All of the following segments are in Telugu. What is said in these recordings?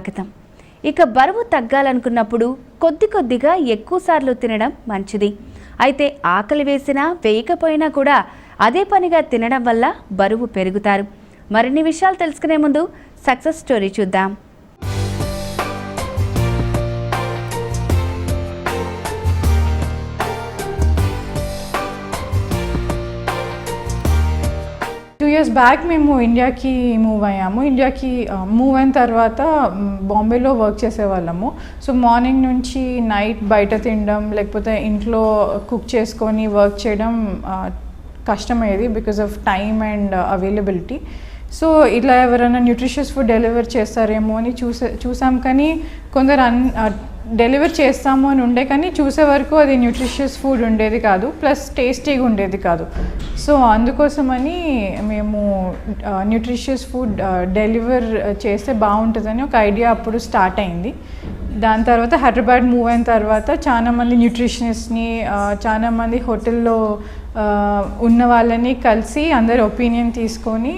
స్వాగతం. ఇక బరువు తగ్గాలనుకున్నప్పుడు కొద్దిగా ఎక్కువసార్లు తినడం మంచిది. అయితే ఆకలి వేసినా వేయకపోయినా కూడా అదే పనిగా తినడం వల్ల బరువు పెరుగుతారు. మరిన్ని విషయాలు తెలుసుకునే ముందు సక్సెస్ స్టోరీ చూద్దాం. years బ్యాక్ మేము ఇండియాకి మూవ్ అయ్యాము. ఇండియాకి మూవ్ అయిన తర్వాత బాంబేలో వర్క్ చేసేవాళ్ళము. సో మార్నింగ్ నుంచి నైట్ బయట తినడం లేకపోతే ఇంట్లో కుక్ చేసుకొని వర్క్ చేయడం కష్టమయ్యేది because of time and availability. So ఇలా ఎవరైనా న్యూట్రిషియస్ ఫుడ్ డెలివర్ చేస్తారేమో అని చూసాం, కానీ కొందరు డెలివర్ చేస్తాము అని ఉండే, కానీ చూసే వరకు అది న్యూట్రిషియస్ ఫుడ్ ఉండేది కాదు, ప్లస్ టేస్టీగా ఉండేది కాదు. సో అందుకోసమని మేము న్యూట్రిషియస్ ఫుడ్ డెలివర్ చేస్తే బాగుంటుందని ఒక ఐడియా అప్పుడు స్టార్ట్ అయింది. దాని తర్వాత హైదరాబాద్ మూవ్ అయిన తర్వాత చాలామంది న్యూట్రిషనిస్ట్ని, చాలామంది హోటల్లో ఉన్న వాళ్ళని కలిసి అందరి ఒపీనియన్ తీసుకొని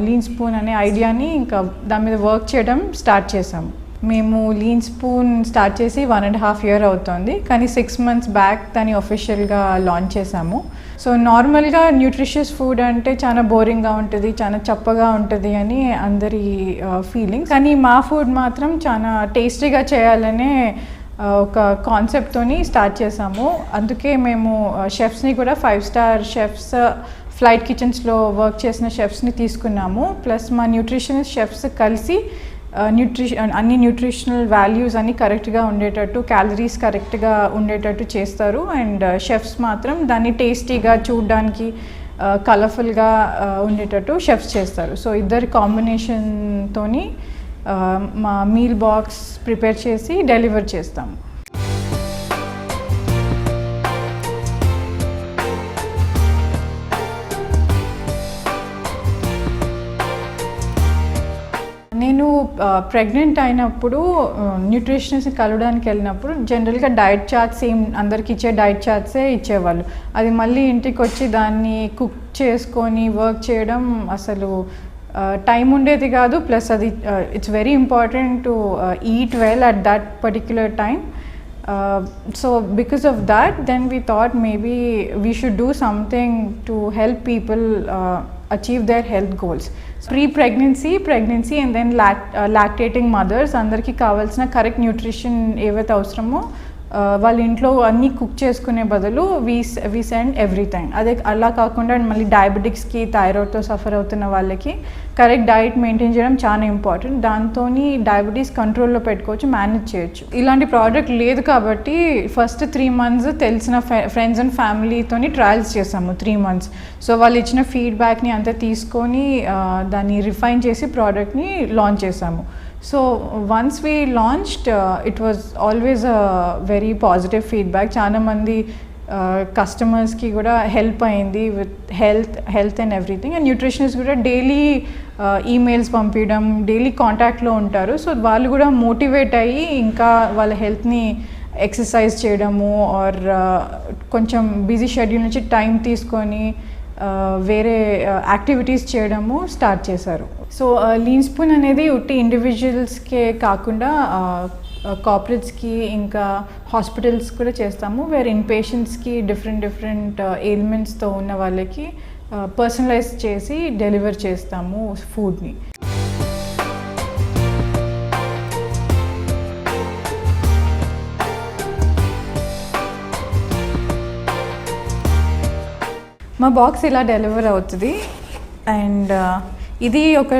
లీన్ స్పూన్ అనే ఐడియాని ఇంకా దాని మీద వర్క్ చేయడం స్టార్ట్ చేసాము. మేము లీన్ స్పూన్ స్టార్ట్ చేసి 1.5 years అవుతుంది, కానీ 6 months బ్యాక్ దాన్ని అఫీషియల్గా లాంచ్ చేసాము. సో నార్మల్గా న్యూట్రిషియస్ ఫుడ్ అంటే చాలా బోరింగ్గా ఉంటుంది, చాలా చప్పగా ఉంటుంది అని అందరి ఫీలింగ్, కానీ మా ఫుడ్ మాత్రం చాలా టేస్టీగా చేయాలనే ఒక కాన్సెప్ట్తోని స్టార్ట్ చేసాము. అందుకే మేము షెఫ్స్ని కూడా 5-star షెఫ్స్, ఫ్లైట్ కిచెన్స్లో వర్క్ చేసిన షెఫ్స్ని తీసుకున్నాము. ప్లస్ మా న్యూట్రిషనిస్ట్ షెఫ్స్ కలిసి అన్ని న్యూట్రిషనల్ వాల్యూస్ అన్నీ కరెక్ట్గా ఉండేటట్టు, క్యాలరీస్ కరెక్ట్గా ఉండేటట్టు చేస్తారు. అండ్ షెఫ్స్ మాత్రం దాన్ని టేస్టీగా, చూడడానికి కలర్ఫుల్గా ఉండేటట్టు షెఫ్స్ చేస్తారు. సో ఇద్దరి కాంబినేషన్తోని మా మీల్ బాక్స్ ప్రిపేర్ చేసి డెలివర్ చేస్తాము. నేను ప్రెగ్నెంట్ అయినప్పుడు న్యూట్రిషనిస్ట్ని కలవడానికి వెళ్ళినప్పుడు జనరల్గా డైట్ చార్ట్స్ అందరికి ఇచ్చే డైట్ చార్ట్సే ఇచ్చేవాళ్ళు. అది మళ్ళీ ఇంటికి వచ్చి దాన్ని కుక్ చేసుకొని వర్క్ చేయడం అసలు టైం ఉండేది కాదు. ప్లస్ అది it's very important to eat well at that particular time. So because of that, then we thought maybe we should do something to help people achieve their health goals. Pregnancy and then lactating mothers అందరికీ కావాల్సిన కరెక్ట్ న్యూట్రిషన్ ఏవైతే అవసరమో వాళ్ళ ఇంట్లో అన్నీ కుక్ చేసుకునే బదులు వి సెండ్ ఎవ్రీథింగ్. అదే అలా కాకుండా మళ్ళీ డయాబెటిక్స్కి, థైరాయిడ్తో సఫర్ అవుతున్న వాళ్ళకి కరెక్ట్ డైట్ మెయింటైన్ చేయడం చాలా ఇంపార్టెంట్. దాంతో డయాబెటీస్ కంట్రోల్లో పెట్టుకోవచ్చు, మేనేజ్ చేయొచ్చు. ఇలాంటి ప్రోడక్ట్ లేదు కాబట్టి ఫస్ట్ 3 months తెలిసిన ఫ్రెండ్స్ అండ్ ఫ్యామిలీతో ట్రయల్స్ చేసాము 3 months. సో వాళ్ళు ఇచ్చిన ఫీడ్బ్యాక్ని అంతా తీసుకొని దాన్ని రిఫైన్ చేసి ప్రోడక్ట్ని లాంచ్ చేసాము. So once we launched, it was always a very positive feedback. చాలా మంది కస్టమర్స్కి కూడా హెల్ప్ అయింది with health and everything. And nutritionist కూడా డైలీ ఈమెయిల్స్ పంపించడం, డైలీ కాంటాక్ట్లో ఉంటారు. సో వాళ్ళు కూడా మోటివేట్ అయ్యి ఇంకా వాళ్ళ హెల్త్ని ఎక్సర్సైజ్ చేయడము ఆర్ కొంచెం బిజీ షెడ్యూల్ నుంచి టైం తీసుకొని వేరే యాక్టివిటీస్ చేయడము స్టార్ట్ చేశారు. సో లీన్ స్పూన్ అనేది ఉట్టి ఇండివిజువల్స్కే కాకుండా కార్పొరేట్స్కి ఇంకా హాస్పిటల్స్ కూడా చేస్తాము. వేరే ఇన్పేషెంట్స్కి డిఫరెంట్ ఎయిల్మెంట్స్తో ఉన్న వాళ్ళకి పర్సనలైజ్ చేసి డెలివర్ చేస్తాము ఫుడ్ని. మా బాక్స్ ఇలా డెలివర్ అవుతుంది. అండ్ ఇది ఒక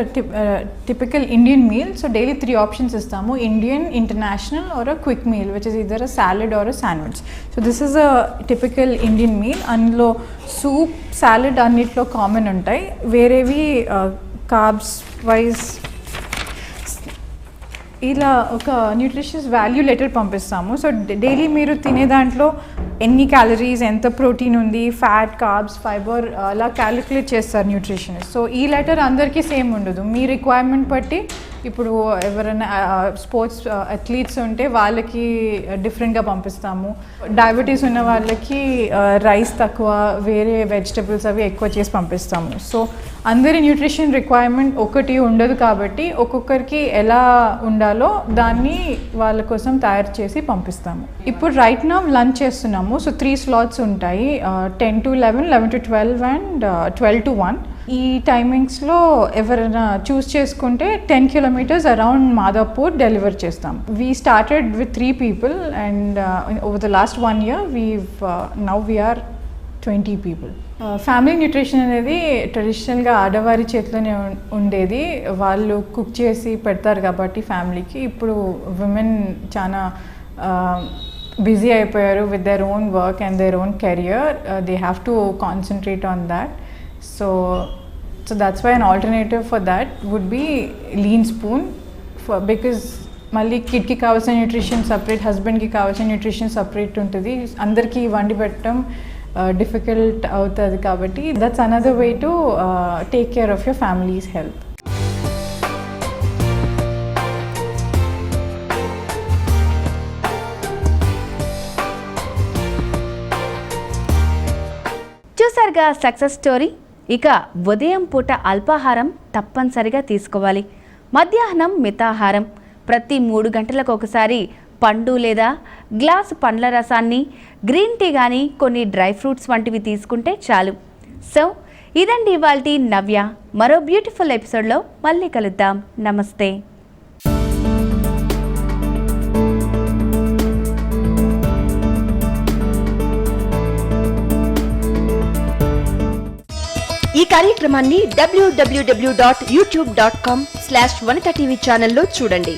typical Indian meal. So daily 3 options ఇస్తాము: Indian, international or a quick meal which is either a salad or a sandwich. So this is a typical Indian meal. అందులో సూప్, సాలడ్ అన్నిట్లో కామన్ ఉంటాయి. వేరేవి కార్బ్స్ వైజ్ ఇలా ఒక న్యూట్రిషియస్ వాల్యూ లెటర్ పంపిస్తాము. సో డైలీ మీరు తినే దాంట్లో ఎన్ని క్యాలరీస్, ఎంత ప్రోటీన్ ఉంది, ఫ్యాట్, కార్బ్స్, ఫైబర్ అలా క్యాలిక్యులేట్ చేస్తారు న్యూట్రిషనిస్ట్. సో ఈ లెటర్ అందరికీ సేమ్ ఉండదు. మీ రిక్వైర్మెంట్ బట్టి ఇప్పుడు ఎవరైనా స్పోర్ట్స్ అథ్లీట్స్ ఉంటే వాళ్ళకి డిఫరెంట్గా పంపిస్తాము. డయాబెటీస్ ఉన్న వాళ్ళకి రైస్ తక్కువ, వేరే వెజిటబుల్స్ అవి ఎక్కువ చేసి పంపిస్తాము. సో అందరి న్యూట్రిషన్ రిక్వైర్మెంట్ ఒకటి ఉండదు కాబట్టి ఒక్కొక్కరికి ఎలా ఉండాలో దాన్ని వాళ్ళ కోసం తయారు చేసి పంపిస్తాము. ఇప్పుడు రైట్ నౌ లంచ్ చేస్తున్నాము. సో 3 స్లాట్స్ ఉంటాయి, 10 to 11, 11 to 12 అండ్ 12 to 1. ఈ టైమింగ్స్లో ఎవరైనా చూస్ చేసుకుంటే 10 kilometers అరౌండ్ మాదాపూర్ డెలివర్ చేస్తాం. We started with 3 people and over the last 1 year now we're 20 people. Family nutrition అనేది ట్రెడిషనల్గా ఆడవారి చేతిలోనే ఉండేది. వాళ్ళు కుక్ చేసి పెడతారు కాబట్టి ఫ్యామిలీకి. ఇప్పుడు విమెన్ చాలా బిజీ అయిపోయారు with their own work and their own career. They have to concentrate on that. So that's why an alternative for that would be lean spoon, because మళ్ళీ కిడ్కి కావాల్సిన న్యూట్రిషన్ సపరేట్, హస్బెండ్కి కావాల్సిన న్యూట్రిషన్ సపరేట్ ఉంటుంది. అందరికీ వండి పెట్టడం డిఫికల్ట్ అవుతుంది కాబట్టి that's another way to take care of your families health. చూసారుగా సక్సెస్ స్టోరీ. ఇక ఉదయం పూట అల్పాహారం తప్పనిసరిగా తీసుకోవాలి. మధ్యాహ్నం మితాహారం. ప్రతి 3 గంటలకు ఒకసారి పండు లేదా గ్లాసు పండ్ల రసాన్ని, గ్రీన్ టీ కానీ కొన్ని డ్రై ఫ్రూట్స్ వంటివి తీసుకుంటే చాలు. సో ఇదండి ఇవాల్టి నవ్య. మరో బ్యూటిఫుల్ ఎపిసోడ్లో మళ్ళీ కలుద్దాం. నమస్తే. ఈ కార్యక్రమాన్ని www.youtube.com/vanitaTV ఛానల్లో చూడండి.